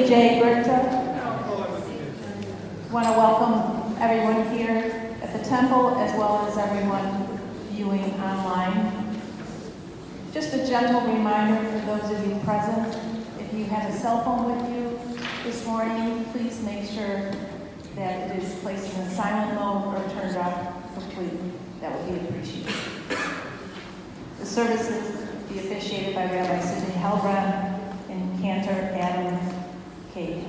Sidney J, Brichta. Want to welcome everyone here at the temple as well as everyone viewing online. Just a gentle reminder for those of you present, if you have a cell phone with you this morning, please make sure that it is placed in a silent mode or turned off completely. That would be appreciated. The services will be officiated by Rabbi Sidney J and Cantor Adam K.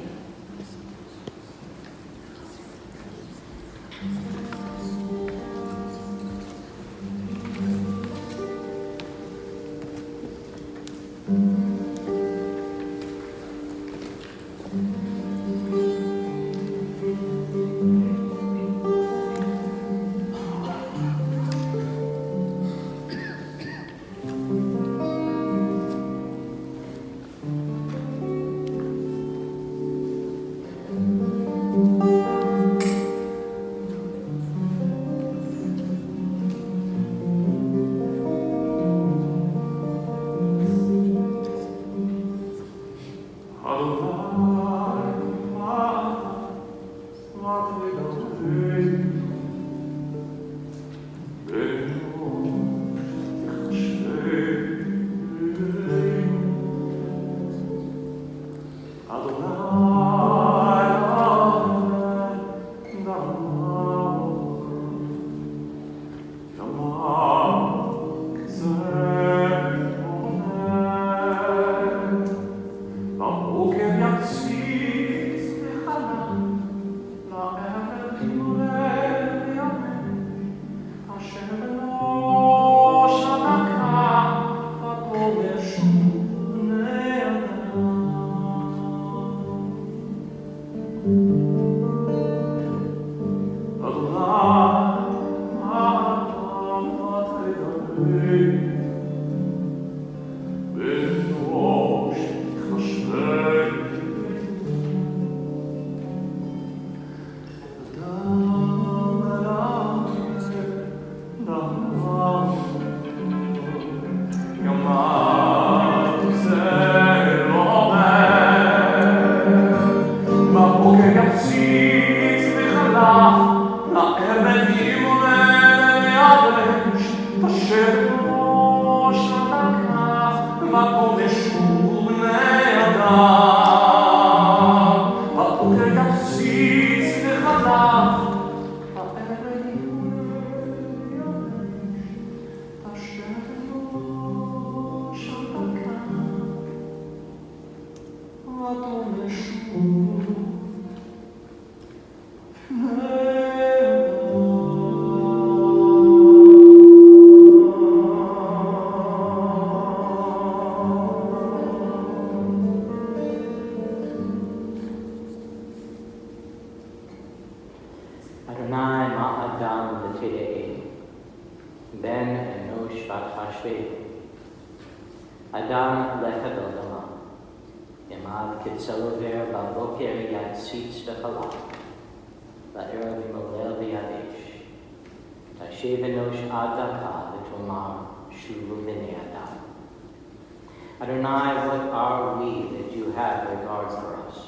Adonai, what are we that you have regard for us?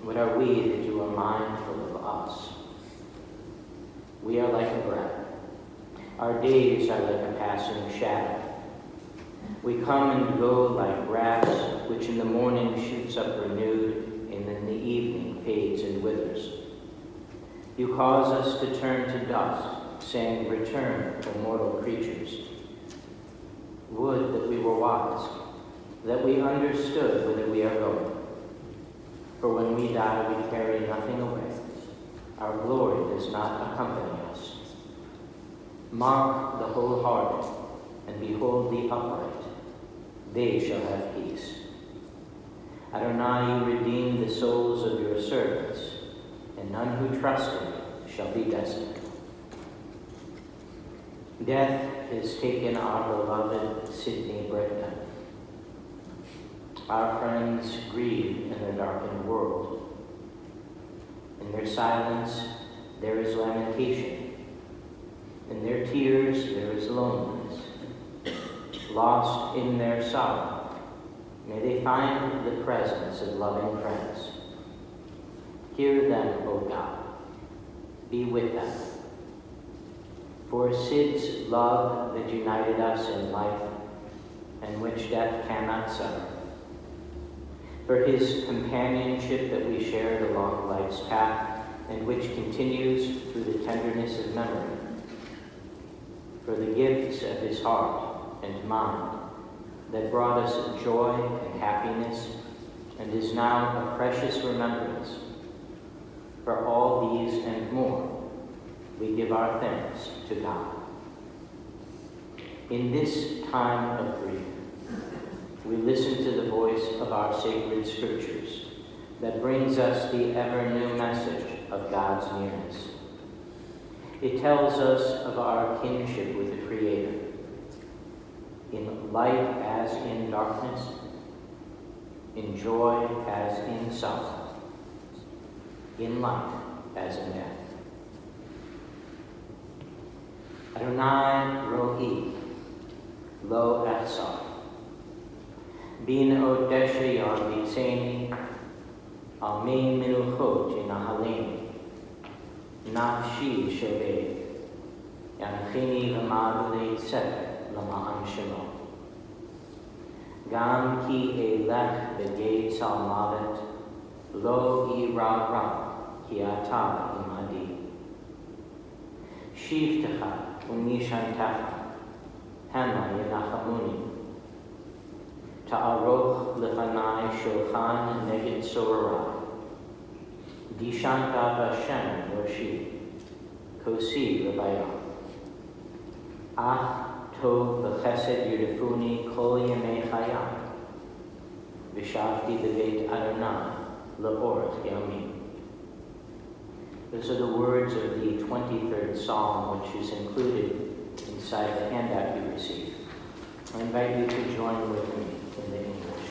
What are we that you are mindful of us? We are like a breath. Our days are like a passing shadow. We come and go like grass, which in the morning shoots up renewed, and in the evening fades and withers. You cause us to turn to dust, saying, "Return, O mortal creatures." Would that we were wise, that we understood whither we are going. For when we die, we carry nothing away. Our glory does not accompany us. Mark the wholehearted, and behold the upright. They shall have peace. Adonai, you redeem the souls of your servants, and none who trust in you shall be desolate. Death has taken our beloved Sidney Brichta. Our friends grieve in a darkened world. In their silence, there is lamentation. In their tears, there is loneliness. Lost in their sorrow, May they find the presence of loving friends. Hear them, O God. Be with them. For Sid's love that united us in life and which death cannot sever. For his companionship that we shared along life's path and which continues through the tenderness of memory. For the gifts of his heart and mind that brought us joy and happiness and is now a precious remembrance. For all these and more, we give our thanks to God. In this time of grief, we listen to the voice of our sacred scriptures that brings us the ever-new message of God's nearness. It tells us of our kinship with the Creator, in light as in darkness, in joy as in sorrow, in life as in death. Adonai ro'i, lo echsar. Bin odesha yon bitzeni, al me minuchot inahaleni, nafshi shaveh, yanchini v'madulei tzedek l'ma'an shemo. Gam ki elech b'gei tzal mavet, lo ira ra ki ata imadi. Shivtecha u'nishantecha, hema yenachamuni. Ta'aroch lefanai shulchan neged sorai. Dishanta b'Hashem roshi, kosi lebayah. Ach tov v'chesed yudifuni kol yemei chayai. V'shavti b'beit Adonai le'orach yomim. Those are the words of the 23rd Psalm, which is included inside the handout you received. I invite you to join with me in the English.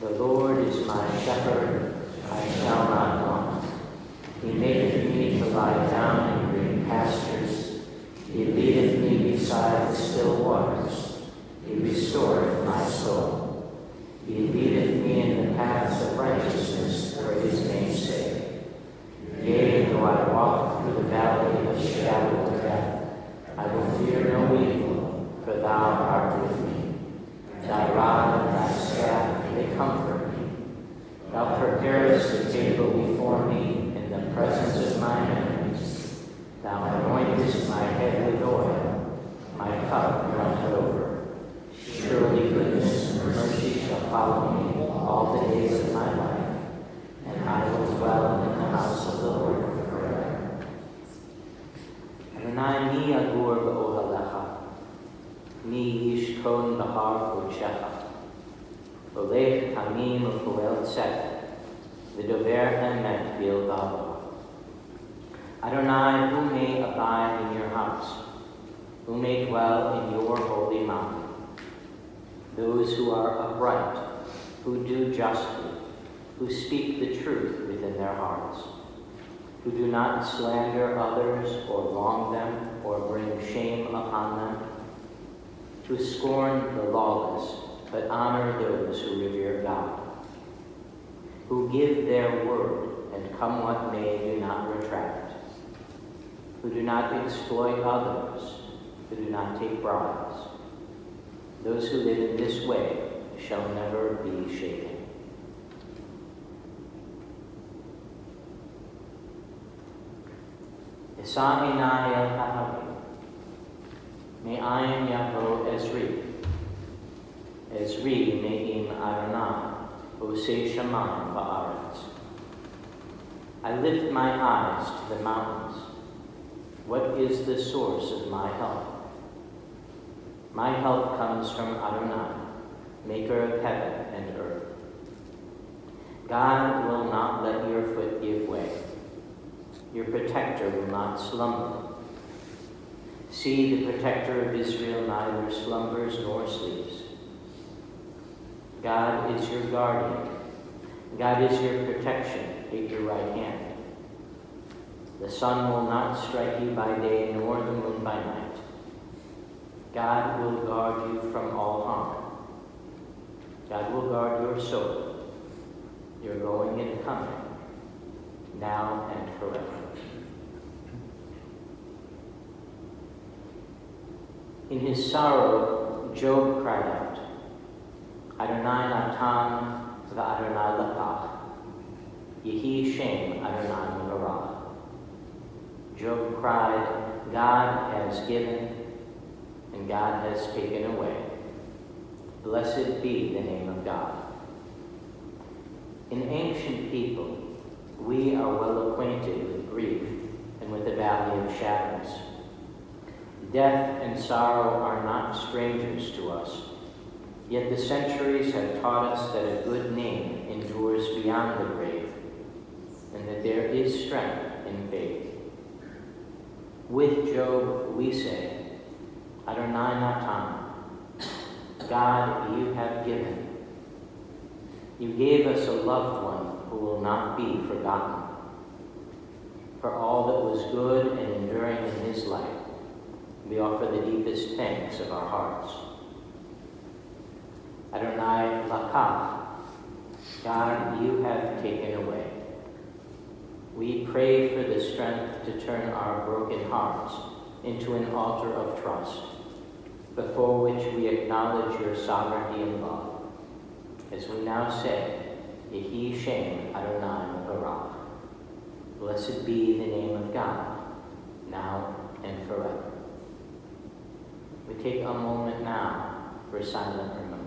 The Lord is my shepherd, I shall not want. He maketh me to lie down in green pastures. He leadeth me beside the still waters. He restoreth my soul. He leadeth me in the paths of righteousness for his name's sake. Yea, though I walk through the valley of the shadow of death, I will fear no evil, for thou art with me. Thy rod and thy staff, they comfort me. Thou preparest the table before me in the presence of my enemies. Thou anointest my head with oil, my cup runneth over. Surely goodness and mercy shall follow me all the days of my life, and I will dwell in the house of the Lord forever. Adonai mi agur b'ohalecha, mi yishkon b'har kodshecha, olech hamim u'poel tzedek, v'dover emet b'ilgavo. Adonai, who may abide in your house, who may dwell in your holy mountain? Those who are upright, who do justly, who speak the truth within their hearts, who do not slander others or wrong them or bring shame upon them, who scorn the lawless but honor those who revere God, who give their word and come what may do not retract, who do not exploit others, who do not take bribes. Those who live in this way shall never be shaken. Esa einai el haharim, me'ayin yavo Ezri. Ezri me'im Adonai, osei shamayim ba'aretz. I lift my eyes to the mountains. What is the source of my help? My help comes from Adonai, maker of heaven and earth. God will not let your foot give way. Your protector will not slumber. See, the protector of Israel neither slumbers nor sleeps. God is your guardian. God is your protection at your right hand. The sun will not strike you by day, nor the moon by night. God will guard you from all harm. God will guard your soul, your going and coming, now and forever. In his sorrow, Job cried out, Adonai Natan v'Adonai Lakach, Yehi Shem Adonai Mevarah. Job cried, God has given, and God has taken away. Blessed be the name of God. In ancient people, we are well acquainted with grief and with the valley of shadows. Death and sorrow are not strangers to us, yet the centuries have taught us that a good name endures beyond the grave, and that there is strength in faith. With Job, we say, Adonai Natan, God, you have given. You gave us a loved one who will not be forgotten. For all that was good and enduring in his life, we offer the deepest thanks of our hearts. Adonai Lakach, God, you have taken away. We pray for the strength to turn our broken hearts into an altar of trust, before which we acknowledge your sovereignty and love, as we now say, Yehi Shem Adonai Mevarah. Blessed be the name of God, now and forever. We take a moment now for silent remembrance.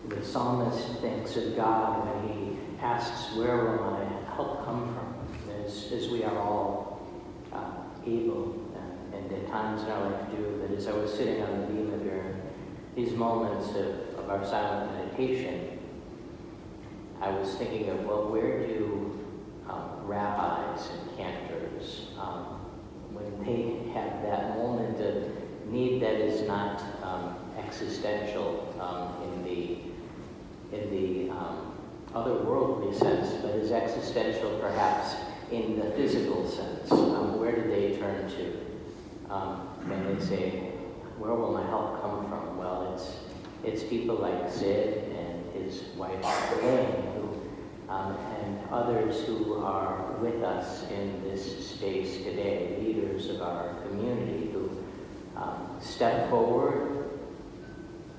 The psalmist thinks of God when he asks, where will my help come from? As we are all able and at times in our life do. But as I was sitting on the beam during these moments of our silent meditation, I was thinking of, well, where do rabbis and cantors, when they have that moment of need that is not existential in the otherworldly sense, but is existential perhaps in the physical sense, where do they turn to? And they say, where will my help come from? Well, it's people like Sid and his wife Elaine, and others who are with us in this space today, leaders of our community who step forward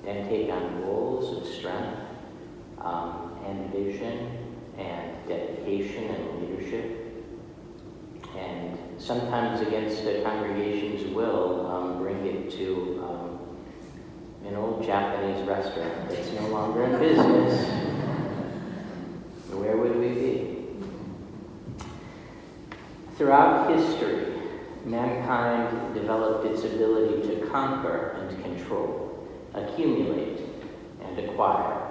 and take on roles of strength and vision and dedication and leadership, and sometimes against the congregation's will, bring it to an old Japanese restaurant that's no longer in business. Where would we be? Throughout history, mankind developed its ability to conquer and control, accumulate and acquire.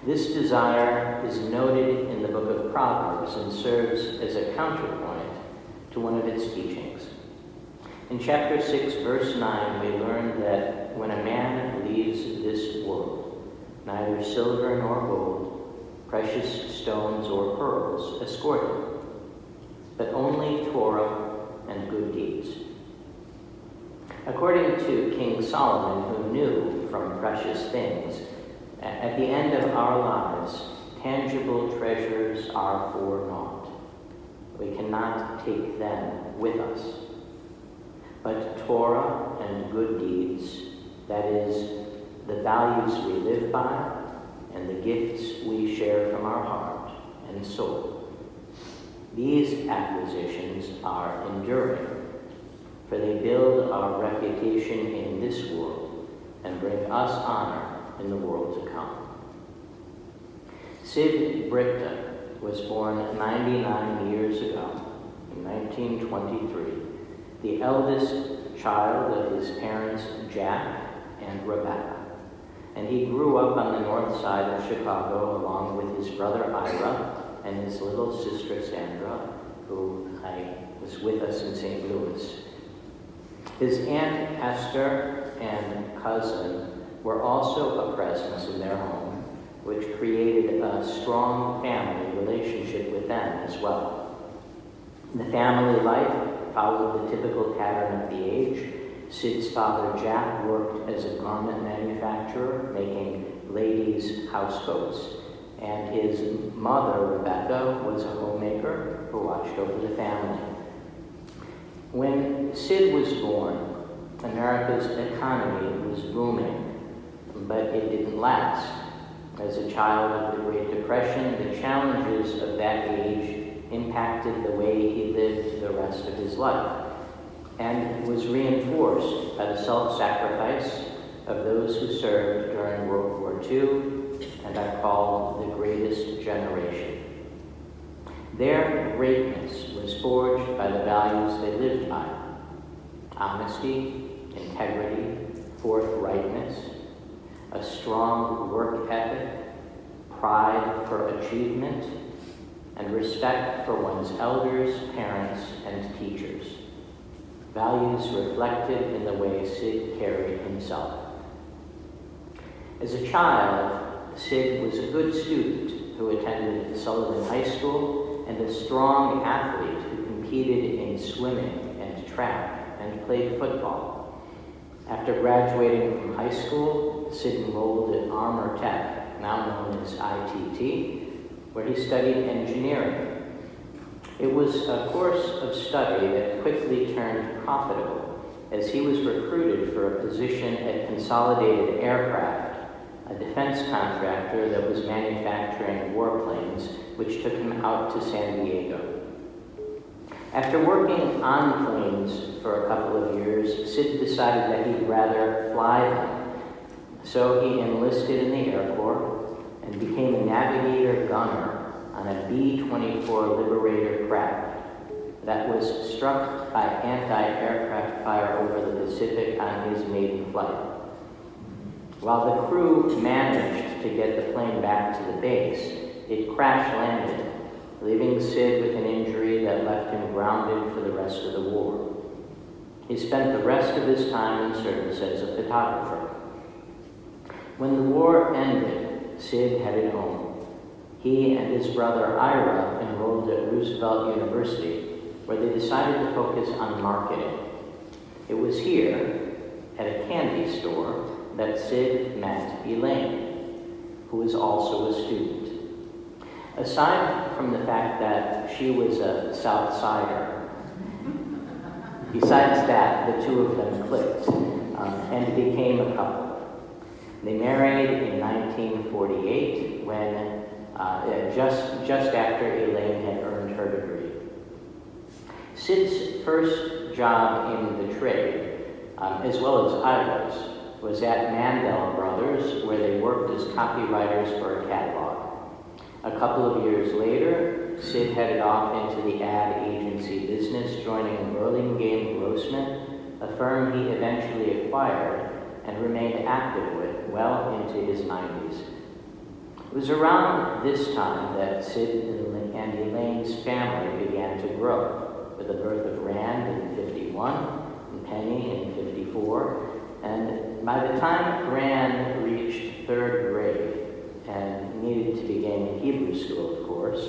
This desire is noted in the book of Proverbs and serves as a counterpoint to one of its teachings. In chapter 6, verse 9, we learn that when a man leaves this world, neither silver nor gold, precious stones or pearls escort him, but only Torah and good deeds. According to King Solomon, who knew from precious things, at the end of our lives, tangible treasures are for naught. We cannot take them with us. But Torah and good deeds, that is, the values we live by and the gifts we share from our heart and soul, these acquisitions are enduring, for they build our reputation in this world and bring us honor in the world to come. Sid Brichta was born 99 years ago, in 1923, the eldest child of his parents Jack and Rebecca. And he grew up on the north side of Chicago along with his brother Ira and his little sister Sandra, who was with us in St. Louis. His Aunt Esther and cousin were also a presence in their home, which created a strong family relationship with them as well. The family life followed the typical pattern of the age. Sid's father, Jack, worked as a garment manufacturer, making ladies' housecoats, and his mother, Rebecca, was a homemaker who watched over the family. When Sid was born, America's economy was booming, but it didn't last. As a child of the Great Depression, the challenges of that age impacted the way he lived the rest of his life, and was reinforced by the self-sacrifice of those who served during World War II, and are called the greatest generation. Their greatness was forged by the values they lived by: honesty, integrity, forthrightness, a strong work ethic, pride for achievement, and respect for one's elders, parents, and teachers. Values reflected in the way Sid carried himself. As a child, Sid was a good student who attended Sullivan High School and a strong athlete who competed in swimming and track and played football. After graduating from high school, Sid enrolled at Armor Tech, now known as ITT, where he studied engineering. It was a course of study that quickly turned profitable as he was recruited for a position at Consolidated Aircraft, a defense contractor that was manufacturing warplanes, which took him out to San Diego. After working on planes for a couple of years, Sid decided that he'd rather fly them. So he enlisted in the Air Corps and became a navigator gunner on a B-24 Liberator craft that was struck by anti-aircraft fire over the Pacific on his maiden flight. While the crew managed to get the plane back to the base, it crash-landed, leaving Sid with an injury that left him grounded for the rest of the war. He spent the rest of his time in service as a photographer. When the war ended, Sid headed home. He and his brother Ira enrolled at Roosevelt University, where they decided to focus on marketing. It was here, at a candy store, that Sid met Elaine, who was also a student. Aside from the fact that she was a South Sider, besides that, the two of them clicked and became a couple. They married in 1948 when, just after Elaine had earned her degree. Sid's first job in the trade, as well as Ira's, was at Mandel Brothers, where they worked as copywriters for a catalog. A couple of years later, Sid headed off into the ad agency business, joining Burlingame Grossman, a firm he eventually acquired and remained active with well into his 90s. It was around this time that Sid and Elaine's family began to grow, with the birth of Rand in 51 and Penny in 54, and by the time Rand reached third grade and needed to begin Hebrew school, of course,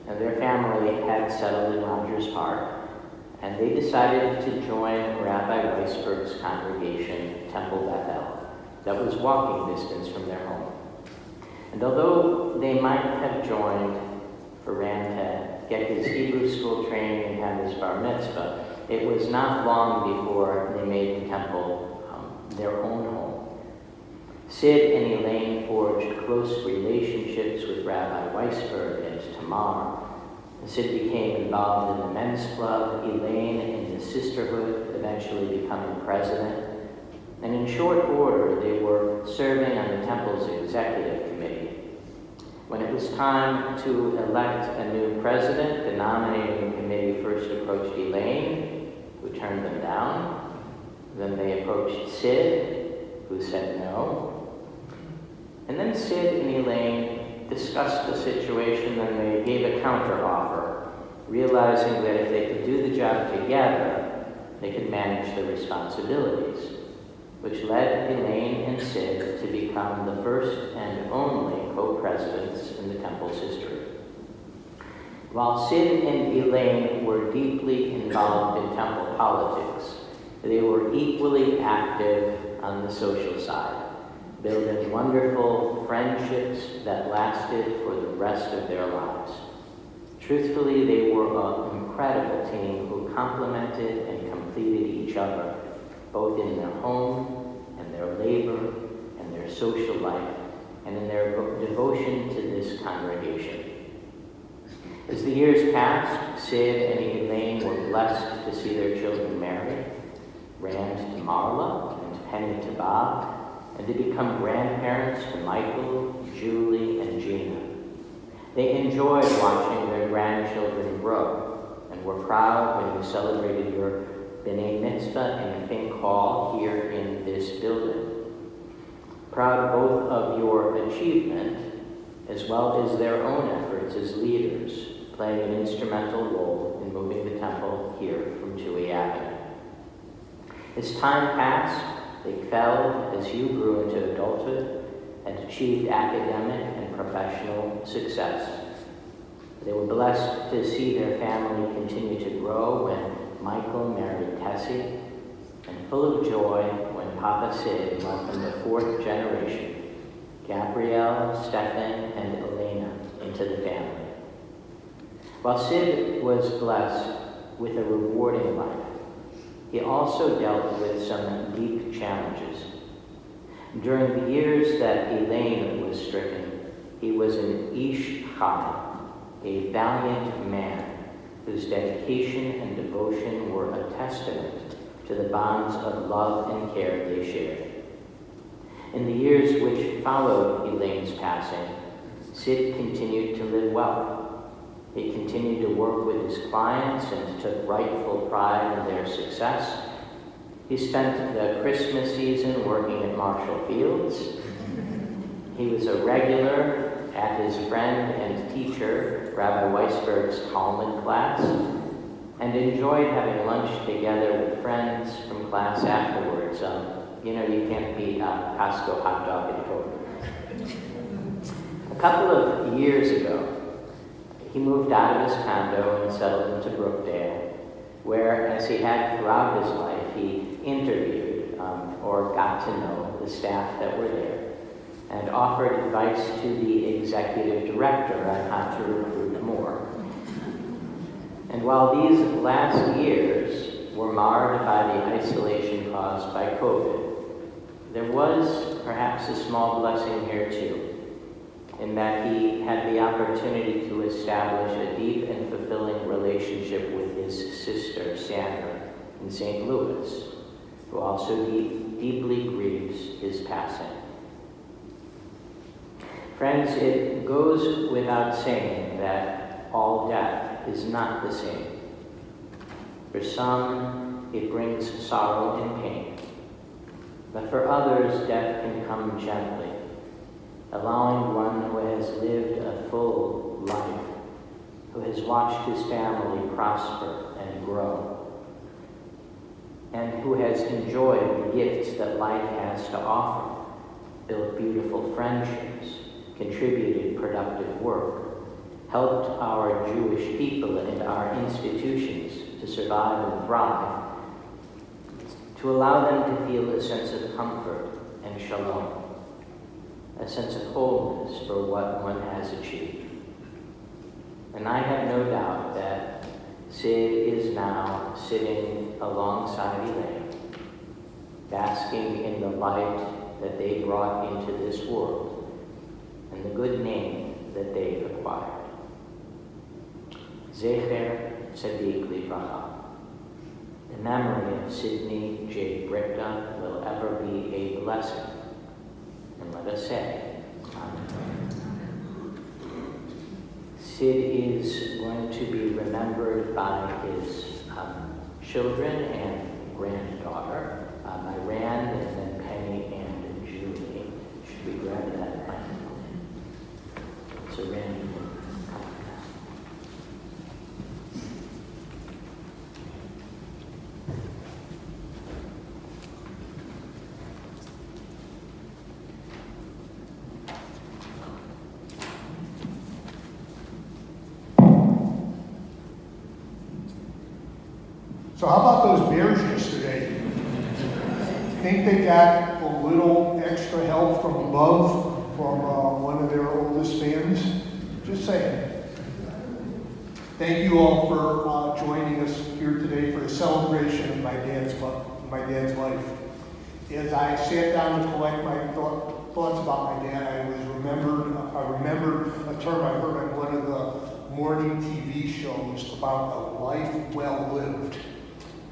and their family had settled in Rogers Park, and they decided to join Rabbi Weisberg's congregation, Temple Bethel, that was walking distance from their home. And although they might have joined for Rand to get his Hebrew school training and have his bar mitzvah, it was not long before they made the temple their own home. Sid and Elaine forged close relationships with Rabbi Weisberg and Tamar. Sid became involved in the men's club, Elaine in the sisterhood, eventually becoming president. And in short order, they were serving on the temple's executive committee. When it was time to elect a new president, the nominating committee first approached Elaine, who turned them down. Then they approached Sid, who said no. And then Sid and Elaine discussed the situation, and they gave a counteroffer, realizing that if they could do the job together, they could manage the responsibilities, which led Elaine and Sid to become the first and only co-presidents in the temple's history. While Sid and Elaine were deeply involved in temple politics, they were equally active on the social side, building wonderful friendships that lasted for the rest of their lives. Truthfully, they were an incredible team who complemented and completed each other, both in their home and their labor and their social life, and in their devotion to this congregation. As the years passed, Sid and Elaine were blessed to see their children married, Rand to Marla and Penny to Bob, and to become grandparents to Michael, Julie, and Gina. They enjoyed watching their grandchildren grow and were proud when you celebrated your B'nai Mitzvah in Fink Hall here in this building. Proud both of your achievement as well as their own efforts as leaders, playing an instrumental role in moving the temple here from Toohey Avenue. As time passed, they excelled as you grew into adulthood and achieved academic and professional success. They were blessed to see their family continue to grow when Michael married Tessie, and full of joy when Papa Sid welcomed the fourth generation, Gabrielle, Stefan, and Elena, into the family. While Sid was blessed with a rewarding life, he also dealt with some deep challenges. During the years that Elaine was stricken, he was an Ish Chai, a valiant man whose dedication and devotion were a testament to the bonds of love and care they shared. In the years which followed Elaine's passing, Sid continued to live well. He continued to work with his clients and took rightful pride in their success. He spent the Christmas season working at Marshall Fields. He was a regular at his friend and teacher, Rabbi Weisberg's Talmud class, and enjoyed having lunch together with friends from class afterwards. You can't beat a Costco hot dog and Coke. A couple of years ago, he moved out of his condo and settled into Brookdale, where, as he had throughout his life, he interviewed or got to know the staff that were there and offered advice to the executive director on how to recruit more. And while these last years were marred by the isolation caused by COVID, there was perhaps a small blessing here too, in that he had the opportunity to establish a deep and fulfilling relationship with his sister, Sandra, in St. Louis, who also deeply grieves his passing. Friends, it goes without saying that all death is not the same. For some, it brings sorrow and pain. But for others, death can come gently, allowing one who has lived a full life, who has watched his family prosper and grow, and who has enjoyed the gifts that life has to offer, built beautiful friendships, contributed productive work, helped our Jewish people and our institutions to survive and thrive, to allow them to feel a sense of comfort and shalom, a sense of wholeness for what one has achieved. And I have no doubt that Sid is now sitting alongside Elaine, basking in the light that they brought into this world and the good name that they acquired. Zecher Tzadik Livracha. The memory of Sidney J. Brichta will ever be a blessing. And let us say, Amen. Sid is going to be remembered by his children and granddaughter, by Rand and then Penny and Julie. Should we grab that microphone? So Rand, you can come with that. So how about those Bears yesterday? Think they got a little extra help from above from one of their oldest fans? Just saying. Thank you all for joining us here today for a celebration of my dad's life. As I sat down to collect my thoughts about my dad, I remembered a term I heard on one of the morning TV shows about a life well lived.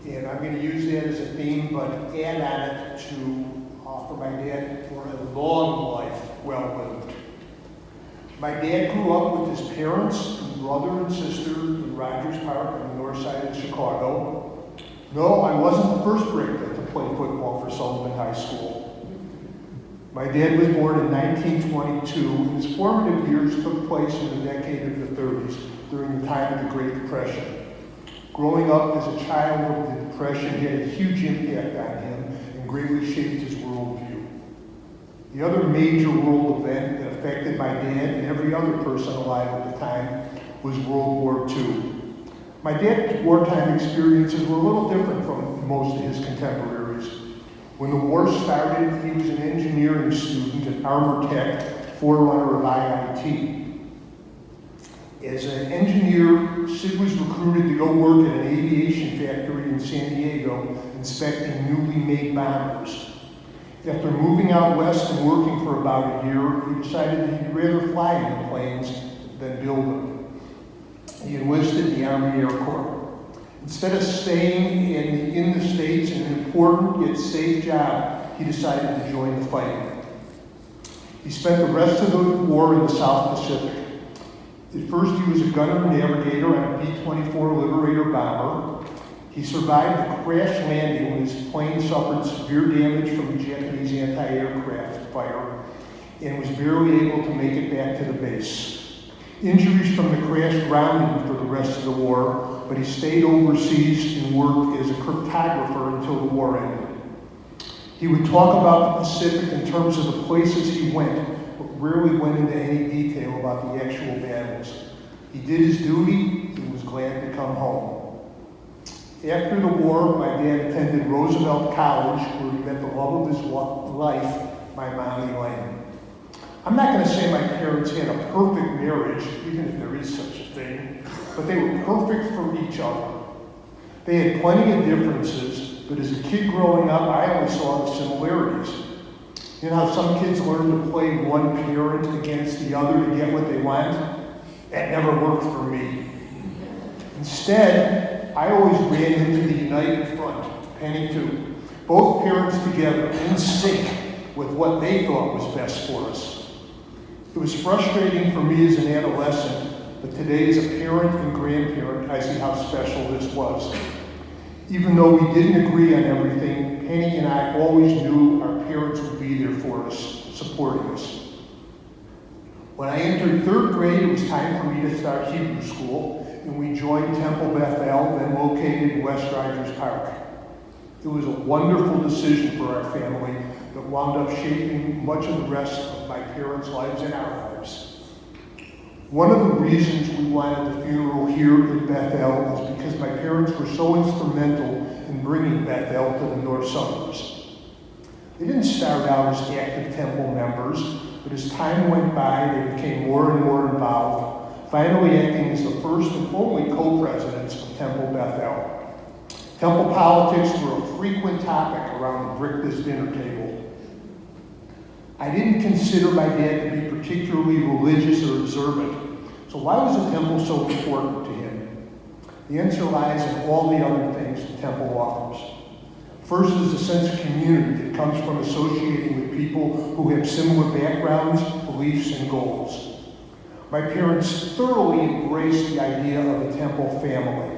And I'm going to use that as a theme, but add on it for my dad for a long life well lived. My dad grew up with his parents and brother and sister in Rogers Park on the north side of Chicago. No, I wasn't the first Brichta to play football for Sullivan High School. My dad was born in 1922, and his formative years took place in the decade of the 30s during the time of the Great Depression. Growing up as a child of the Depression had a huge impact on him and greatly shaped his worldview. The other major world event that affected my dad and every other person alive at the time was World War II. My dad's wartime experiences were a little different from most of his contemporaries. When the war started, he was an engineering student at Armor Tech, forerunner of IIT. As an engineer, Sid was recruited to go work at an aviation factory in San Diego, inspecting newly made bombers. After moving out west and working for about a year, he decided that he'd rather fly in the planes than build them. He enlisted in the Army Air Corps. Instead of staying in the States in an important yet safe job, he decided to join the fighting. He spent the rest of the war in the South Pacific. At first, he was a gunner and navigator on a B-24 Liberator bomber. He survived the crash landing when his plane suffered severe damage from a Japanese anti-aircraft fire and was barely able to make it back to the base. Injuries from the crash grounded him for the rest of the war, but he stayed overseas and worked as a cryptographer until the war ended. He would talk about the Pacific in terms of the places he went, but rarely went into any detail about the actual battles. He did his duty and was glad to come home. After the war, my dad attended Roosevelt College, where he met the love of his life, my mom, Elaine. I'm not going to say my parents had a perfect marriage, even if there is such a thing, but they were perfect for each other. They had plenty of differences, but as a kid growing up, I always saw the similarities. You know how some kids learn to play one parent against the other to get what they want? That never worked for me. Instead, I always ran into the united front, Penny too. Both parents together, in sync with what they thought was best for us. It was frustrating for me as an adolescent, but today as a parent and grandparent, I see how special this was. Even though we didn't agree on everything, Penny and I always knew our parents would be there for us, supporting us. When I entered 3rd grade, it was time for me to start Hebrew school, and we joined Temple Bethel, then located in West Riders Park. It was a wonderful decision for our family that wound up shaping much of the rest of my parents' lives and our lives. One of the reasons we wanted the funeral here in Bethel is because my parents were so instrumental in bringing Bethel to the north suburbs. They didn't start out as active Temple members, but as time went by, they became more and more involved, finally acting as the first and only co-presidents of Temple Bethel. Temple politics were a frequent topic around Brichta's dinner table. I didn't consider my dad to be particularly religious or observant, so why was the temple so important to him? The answer lies in all the other things the temple offers. First is a sense of community that comes from associating with people who have similar backgrounds, beliefs, and goals. My parents thoroughly embraced the idea of a temple family.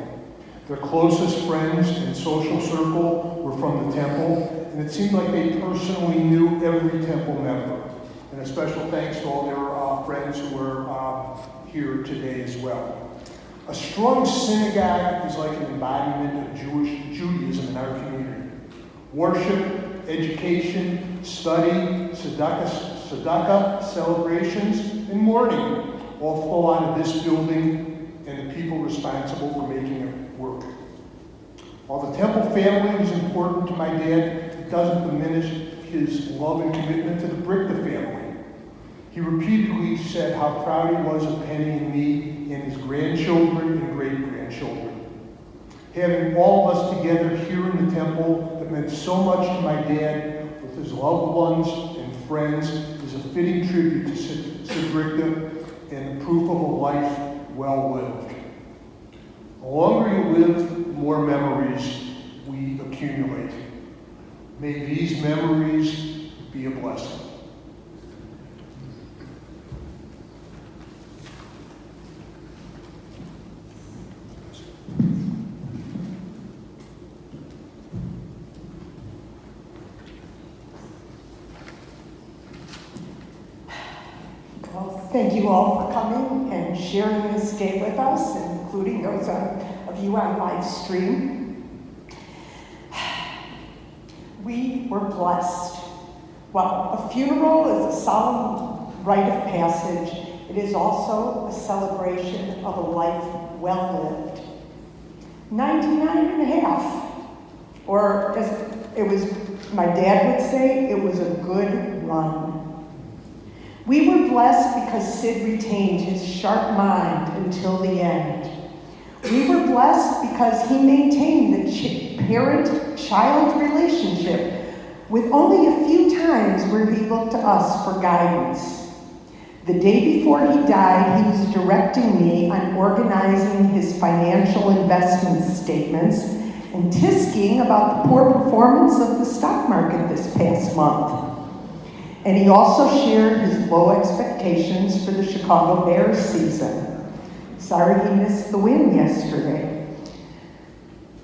Their closest friends and social circle were from the temple, and it seemed like they personally knew every temple member. And a special thanks to all their friends who are here today as well. A strong synagogue is like an embodiment of Judaism in our community. Worship, education, study, tzedakah, celebrations, and mourning all flow out of this building and the people responsible for making it work. While the temple family was important to my dad, it doesn't diminish his love and commitment to the Brichta family. He repeatedly said how proud he was of Penny and me and his grandchildren and great-grandchildren. Having all of us together here in the temple that meant so much to my dad with his loved ones and friends is a fitting tribute to Sid Brichta and the proof of a life well lived. The longer you live, the more memories we accumulate. May these memories be a blessing. Well, thank you all for coming and sharing this day with us, including those of you on live stream. We were blessed. While a funeral is a solemn rite of passage, it is also a celebration of a life well lived. 99 and a half, or as it was, my dad would say, it was a good run. We were blessed because Sid retained his sharp mind until the end. We were blessed because he maintained the parent-child relationship with only a few times where he looked to us for guidance. The day before he died, he was directing me on organizing his financial investment statements and tisking about the poor performance of the stock market this past month. And he also shared his low expectations for the Chicago Bears season. Sorry he missed the win yesterday.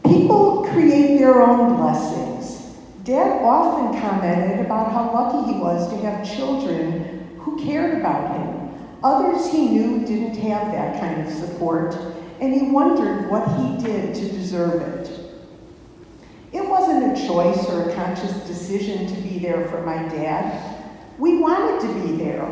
People create their own blessings. Dad often commented about how lucky he was to have children who cared about him. Others he knew didn't have that kind of support, and he wondered what he did to deserve it. It wasn't a choice or a conscious decision to be there for my dad. We wanted to be there.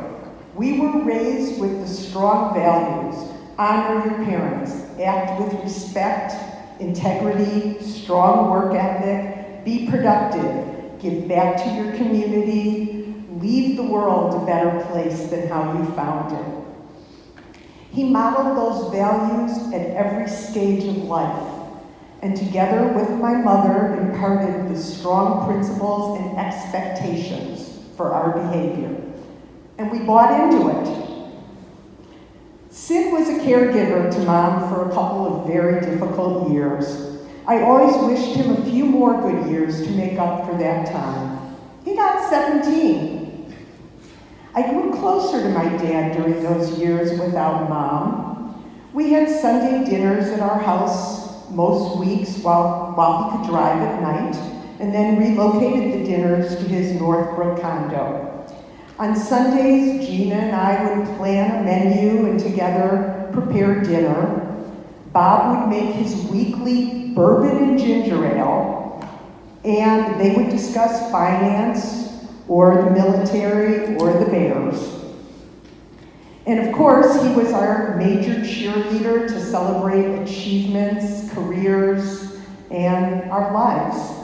We were raised with the strong values: honor your parents, act with respect, integrity, strong work ethic, be productive, give back to your community, leave the world a better place than how you found it. He modeled those values at every stage of life, and together with my mother imparted the strong principles and expectations for our behavior. And we bought into it. Sid was a caregiver to Mom for a couple of very difficult years. I always wished him a few more good years to make up for that time. He got 17. I grew closer to my dad during those years without Mom. We had Sunday dinners at our house most weeks while he could drive at night, and then relocated the dinners to his Northbrook condo. On Sundays, Gina and I would plan a menu and together prepare dinner. Bob would make his weekly bourbon and ginger ale, and they would discuss finance or the military or the Bears. And of course, he was our major cheerleader to celebrate achievements, careers, and our lives.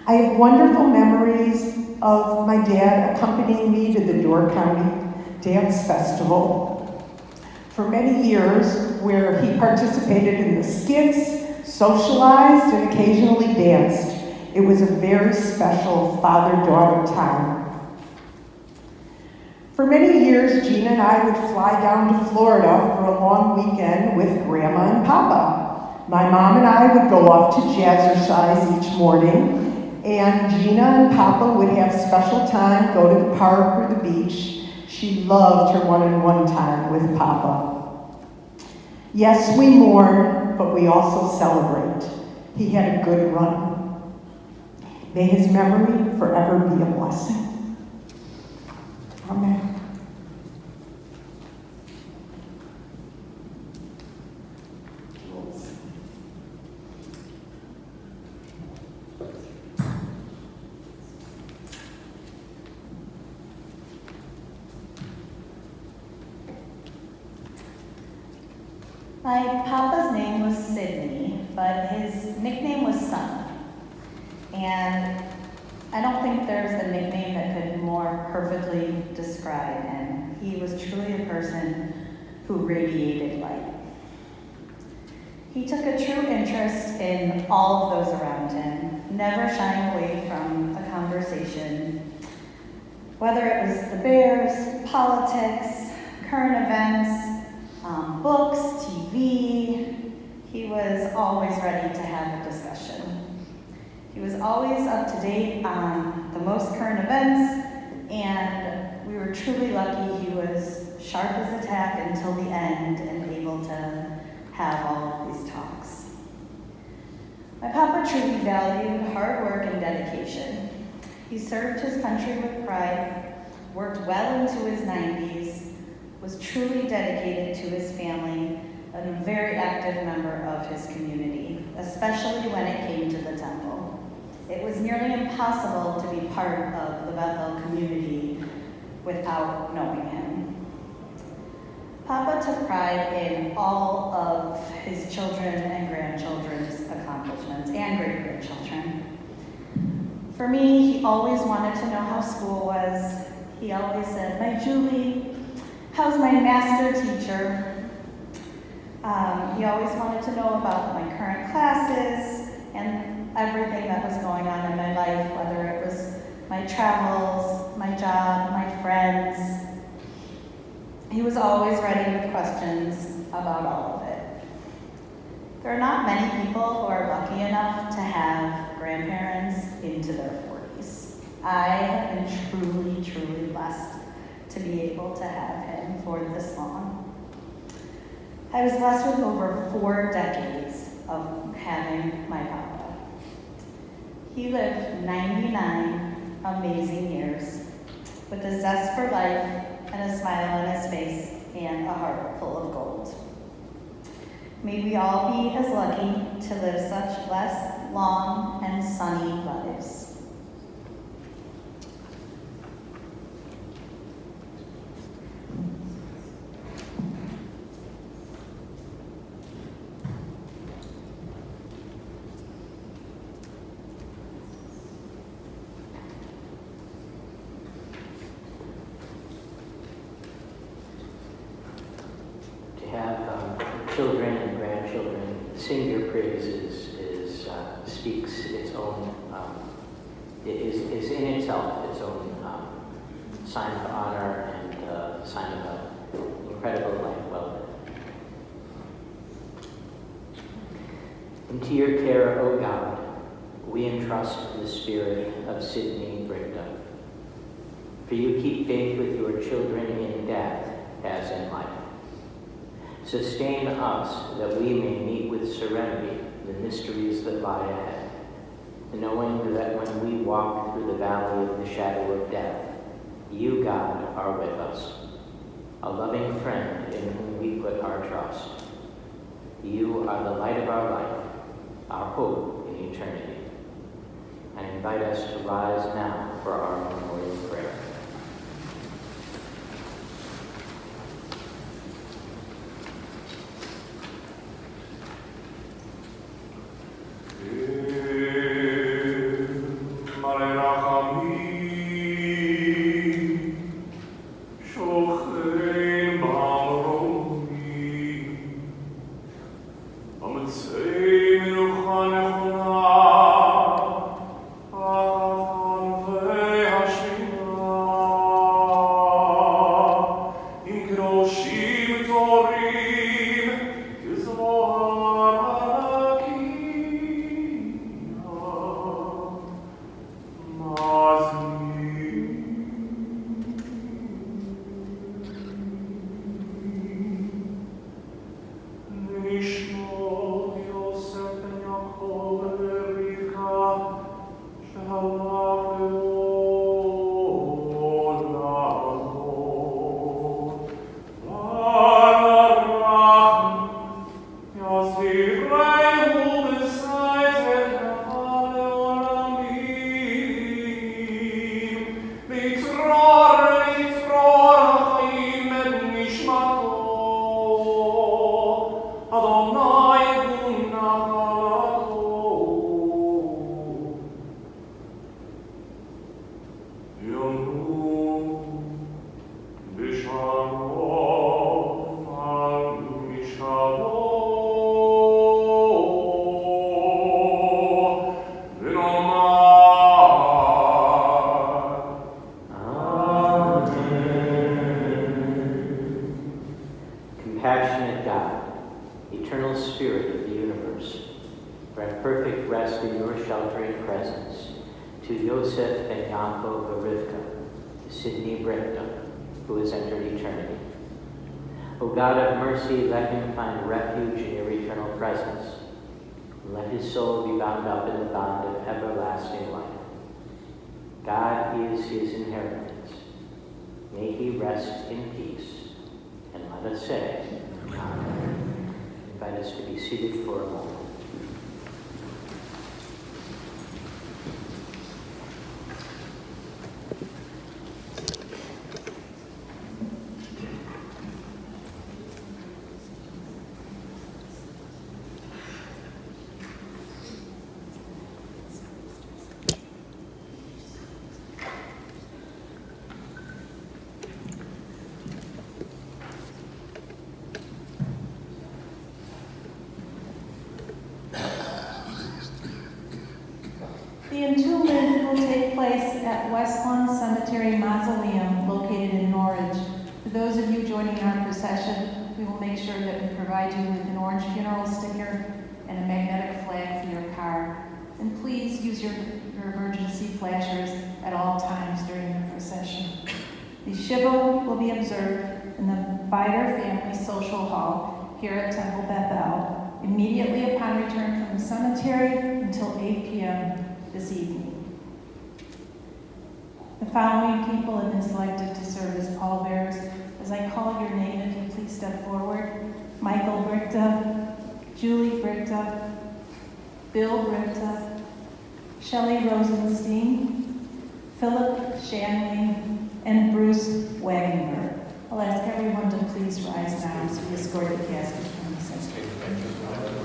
I have wonderful memories of my dad accompanying me to the Door County Dance Festival for many years, where he participated in the skits, socialized, and occasionally danced. It was a very special father-daughter time. For many years, Gina and I would fly down to Florida for a long weekend with Grandma and Papa. My mom and I would go off to jazzercise each morning, and Gina and Papa would have special time, go to the park or the beach. She loved her one-on-one time with Papa. Yes, we mourn, but we also celebrate. He had a good run. May his memory forever be a blessing. Amen. My papa's name was Sidney, but his nickname was Son. And I don't think there's a nickname that could more perfectly describe him. He was truly a person who radiated light. He took a true interest in all of those around him, never shying away from a conversation. Whether it was the Bears, politics, current events, books, TV, he was always ready to have a discussion. He was always up to date on the most current events, and we were truly lucky he was sharp as a tack until the end and able to have all of these talks. My papa truly valued hard work and dedication. He served his country with pride, worked well into his 90s, was truly dedicated to his family, and a very active member of his community, especially when it came to the temple. It was nearly impossible to be part of the Bethel community without knowing him. Papa took pride in all of his children and grandchildren's accomplishments, and great-grandchildren. For me, he always wanted to know how school was. He always said, "My Julie, how's my master teacher?" He always wanted to know about my current classes and everything that was going on in my life, whether it was my travels, my job, my friends. He was always ready with questions about all of it. There are not many people who are lucky enough to have grandparents into their 40s. I have been truly, truly blessed to be able to have him for this long. I was blessed with over 4 decades of having my papa. He lived 99 amazing years with a zest for life and a smile on his face and a heart full of gold. May we all be as lucky to live such blessed, long, and sunny lives. Children and grandchildren sing your praises speaks its own, is in itself its own sign of honor and sign of an incredible life well lived. Into your care, O God, we entrust the spirit of Sidney Brichta. For you keep faith with your children in death as in life. Sustain us that we may meet with serenity the mysteries that lie ahead, knowing that when we walk through the valley of the shadow of death, you, God, are with us, a loving friend in whom we put our trust. You are the light of our life, our hope in eternity. I invite us to rise now for our memorial prayer. Compassionate God, eternal Spirit of the universe, grant perfect rest in your sheltering presence to Yosef and Yaakov Rivka, to Sidney Brichta, who has entered eternity. O God of mercy, let him find refuge in your eternal presence. And let his soul be bound up in the bond of everlasting life. God is his inheritance. May he rest in peace. And let us say, Amen. I invite us to be seated for a moment. The entombment will take place at Westlawn Cemetery Mausoleum, located in Norwich. For those of you joining our procession, we will make sure that we provide you with an orange funeral sticker and a magnetic flag for your car. And please use your your emergency flashers at all times during the procession. The Shiva will be observed in the Bider Family Social Hall here at Temple Bethel immediately upon return from the cemetery until 8 p.m. this evening. The following people have been selected to serve as pallbearers. As I call your name, if you please step forward. Michael Brichta, Julie Brichta, Bill Brichta, Shelley Rosenstein, Philip Shanley, and Bruce Wagenberg. I'll ask everyone to please rise now as we escort the casket from the cemetery.